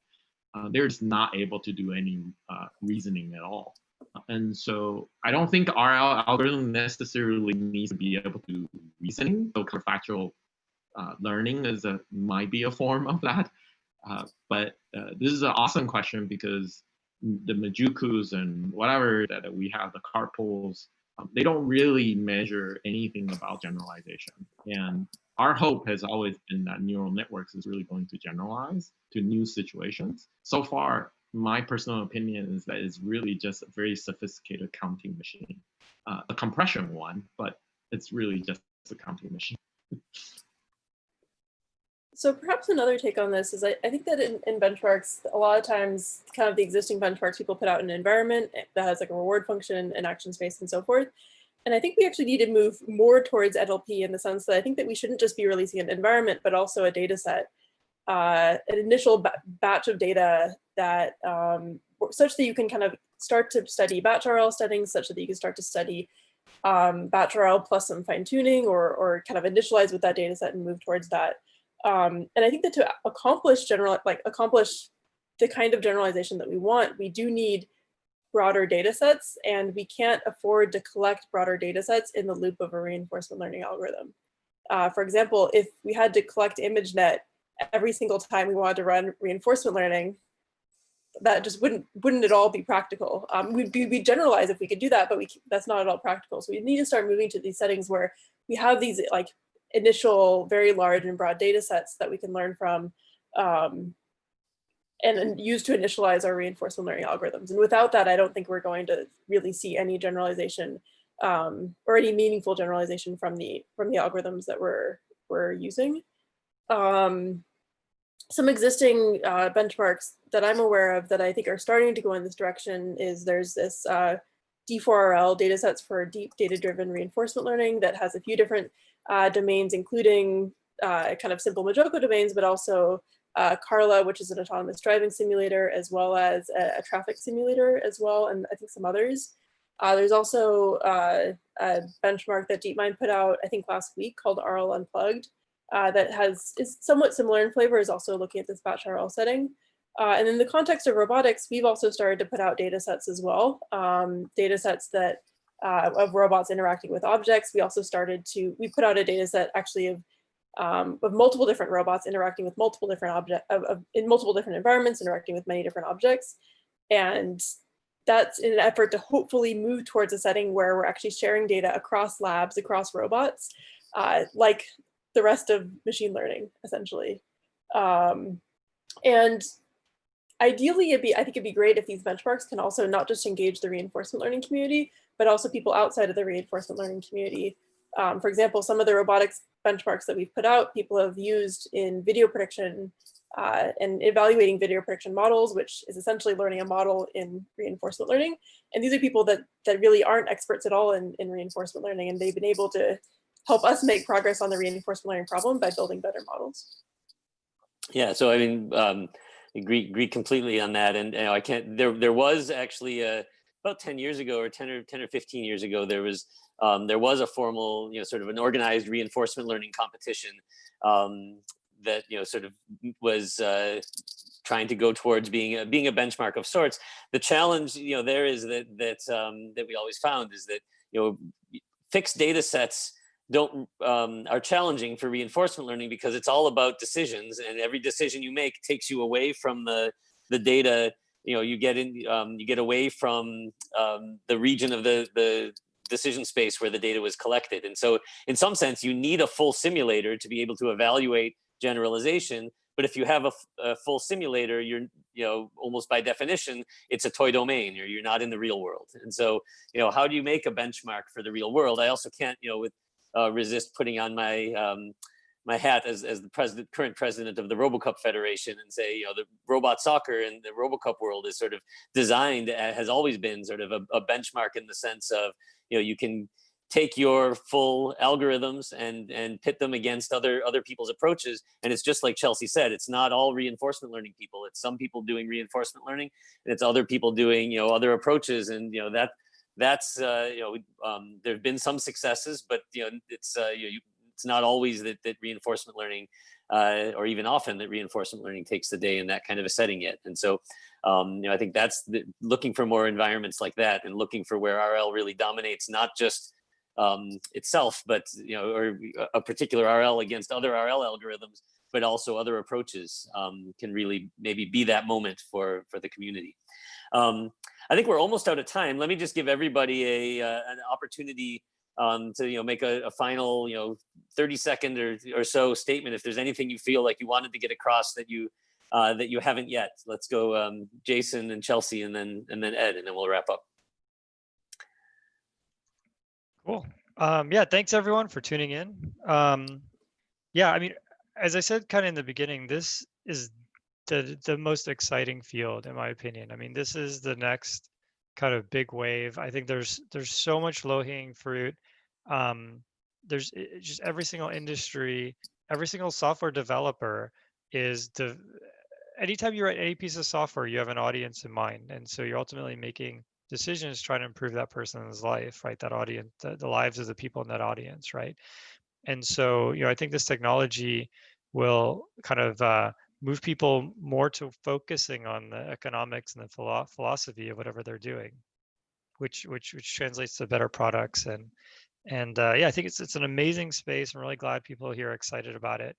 They're just not able to do any reasoning at all. And so I don't think RL algorithm necessarily needs to be able to do reasoning. So counterfactual learning might be a form of that. But this is an awesome question, because the Majukus and whatever that we have, the carpools, they don't really measure anything about generalization. And our hope has always been that neural networks is really going to generalize to new situations. So far, my personal opinion is that it's really just a very sophisticated counting machine, a compression one, but it's really just a counting machine. So perhaps another take on this is I think that in benchmarks, a lot of times kind of the existing benchmarks people put out in an environment that has like a reward function, an action space, and so forth. And I think we actually need to move more towards NLP in the sense that I think that we shouldn't just be releasing an environment, but also a data set, an initial batch of data that such that you can kind of start to study batch RL settings, such that you can start to study batch RL plus some fine tuning, or kind of initialize with that data set and move towards that. And I think that to accomplish the kind of generalization that we want, we do need broader data sets, and we can't afford to collect broader data sets in the loop of a reinforcement learning algorithm. For example, if we had to collect ImageNet every single time we wanted to run reinforcement learning, that just wouldn't at all be practical. We'd generalize if we could do that, but that's not at all practical. So we need to start moving to these settings where we have these like initial very large and broad data sets that we can learn from, and used to initialize our reinforcement learning algorithms. And without that, I don't think we're going to really see any generalization or any meaningful generalization from the algorithms that we're using. Some existing benchmarks that I'm aware of that I think are starting to go in this direction is there's this D4RL, datasets for deep data-driven reinforcement learning, that has a few different domains, including kind of simple Majoko domains, but also Carla, which is an autonomous driving simulator, as well as a traffic simulator as well, and I think some others. There's also a benchmark that DeepMind put out, I think last week, called RL Unplugged, that is somewhat similar in flavor, is also looking at this batch RL setting. And in the context of robotics, we've also started to put out data sets as well, data sets that of robots interacting with objects. We also we put out a data set actually of multiple different robots interacting with multiple different objects, in multiple different environments, interacting with many different objects. And that's in an effort to hopefully move towards a setting where we're actually sharing data across labs, across robots, like the rest of machine learning, essentially. And ideally, I think it'd be great if these benchmarks can also not just engage the reinforcement learning community, but also people outside of the reinforcement learning community. For example, some of the robotics benchmarks that we've put out, people have used in video prediction and evaluating video prediction models, which is essentially learning a model in reinforcement learning. And these are people that really aren't experts at all in reinforcement learning, and they've been able to help us make progress on the reinforcement learning problem by building better models. Yeah, so I mean, agree completely on that. And I can't. There was actually about 10 years ago, or 10 or 15 years ago, there was a formal, sort of an organized reinforcement learning competition that sort of was trying to go towards being a benchmark of sorts. The challenge there is that we always found is that fixed data sets are challenging for reinforcement learning, because it's all about decisions, and every decision you make takes you away from the data. You get away from the region of the decision space where the data was collected. And so in some sense, you need a full simulator to be able to evaluate generalization. But if you have a full simulator, you're, almost by definition, it's a toy domain, or you're not in the real world. And so, how do you make a benchmark for the real world? I also can't, resist putting on my my hat as the current president of the RoboCup Federation and say, the robot soccer and the RoboCup world is sort of designed, has always been sort of a benchmark in the sense of, you can take your full algorithms and pit them against other people's approaches. And it's just like Chelsea said, it's not all reinforcement learning people. It's some people doing reinforcement learning, and it's other people doing, other approaches. And, that's there've been some successes, but, it's not always that reinforcement learning, or even often that reinforcement learning takes the day in that kind of a setting yet. And so, I think that's looking for more environments like that, and looking for where RL really dominates, not just itself, but or a particular RL against other RL algorithms, but also other approaches can really maybe be that moment for the community. I think we're almost out of time. Let me just give everybody an opportunity to make a final 30-second or so statement, if there's anything you feel like you wanted to get across that you haven't yet. Let's go Jason and Chelsea, and then Ed, and then we'll wrap up. Cool. Yeah, thanks everyone for tuning in. Yeah, I mean, as I said kind of in the beginning, this is the most exciting field, in my opinion. I mean, this is the next kind of big wave. I think there's so much low-hanging fruit. There's just every single industry, every single software developer is anytime you write any piece of software, you have an audience in mind. And so you're ultimately making decisions trying to improve that person's life, right? That audience, the lives of the people in that audience, right? And so, I think this technology will kind of move people more to focusing on the economics and the philosophy of whatever they're doing, which translates to better products. And yeah, I think it's an amazing space. I'm really glad people here are excited about it.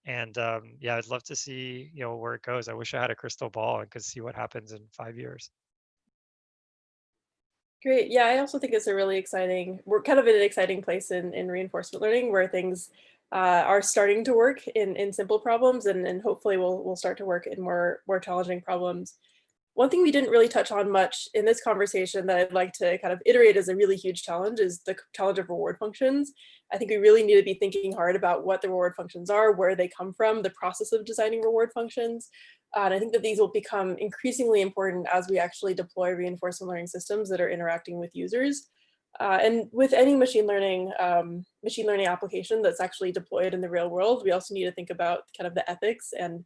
And yeah, I'd love to see where it goes. I wish I had a crystal ball and could see what happens in 5 years. Great. Yeah, I also think it's we're kind of in an exciting place in reinforcement learning, where things are starting to work in simple problems, and hopefully will start to work in more challenging problems. One thing we didn't really touch on much in this conversation that I'd like to kind of iterate as a really huge challenge is the challenge of reward functions. I think we really need to be thinking hard about what the reward functions are, where they come from, the process of designing reward functions. And I think that these will become increasingly important as we actually deploy reinforcement learning systems that are interacting with users. And with any machine learning application that's actually deployed in the real world, we also need to think about kind of the ethics and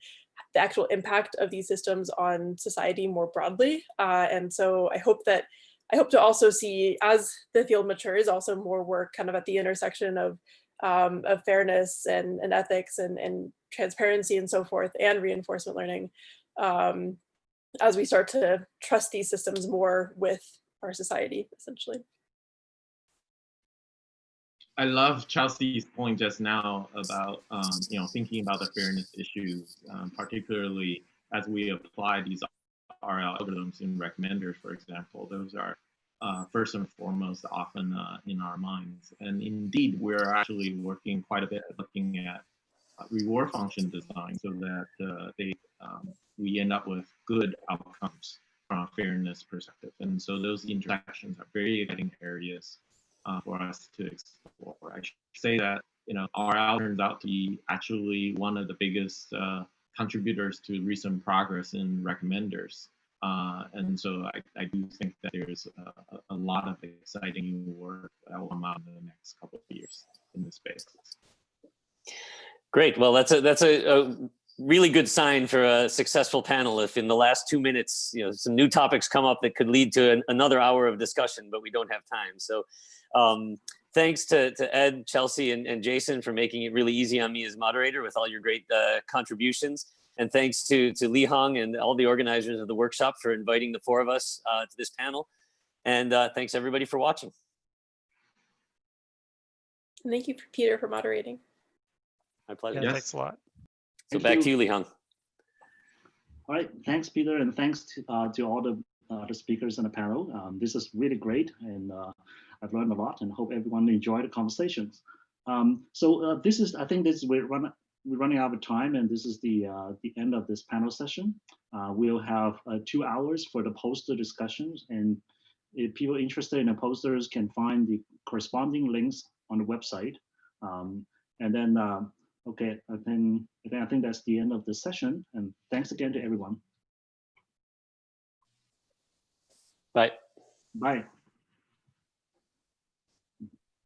the actual impact of these systems on society more broadly. And so I hope to also see, as the field matures, also more work kind of at the intersection of fairness and ethics and transparency and so forth, and reinforcement learning, as we start to trust these systems more with our society, essentially. I love Chelsea's point just now about thinking about the fairness issues, particularly as we apply these RL algorithms in recommenders, for example. Those are first and foremost often in our minds. And indeed, we're actually working quite a bit looking at reward function design so that we end up with good outcomes from a fairness perspective. And so those intersections are very exciting areas for us to explore. I should say that RL turns out to be actually one of the biggest contributors to recent progress in recommenders. And so I do think that there's a lot of exciting new work that will come out in the next couple of years in this space. Great. Well, that's a really good sign for a successful panel. If in the last 2 minutes, some new topics come up that could lead to another hour of discussion, but we don't have time. So thanks to Ed, Chelsea, and Jason for making it really easy on me as moderator with all your great contributions. And thanks to Li Hong and all the organizers of the workshop for inviting the four of us to this panel. And thanks everybody for watching. And thank you, Peter, for moderating. My pleasure. Yeah, thanks a lot. So back to you, Li Hong. All right, thanks, Peter, and thanks to all the speakers on the panel. This is really great, and I've learned a lot, and hope everyone enjoyed the conversations. This is, I think, we're running out of time, and this is the end of this panel session. We'll have 2 hours for the poster discussions, and if people interested in the posters can find the corresponding links on the website. And then, okay, I think that's the end of the session, and thanks again to everyone. Bye. Bye.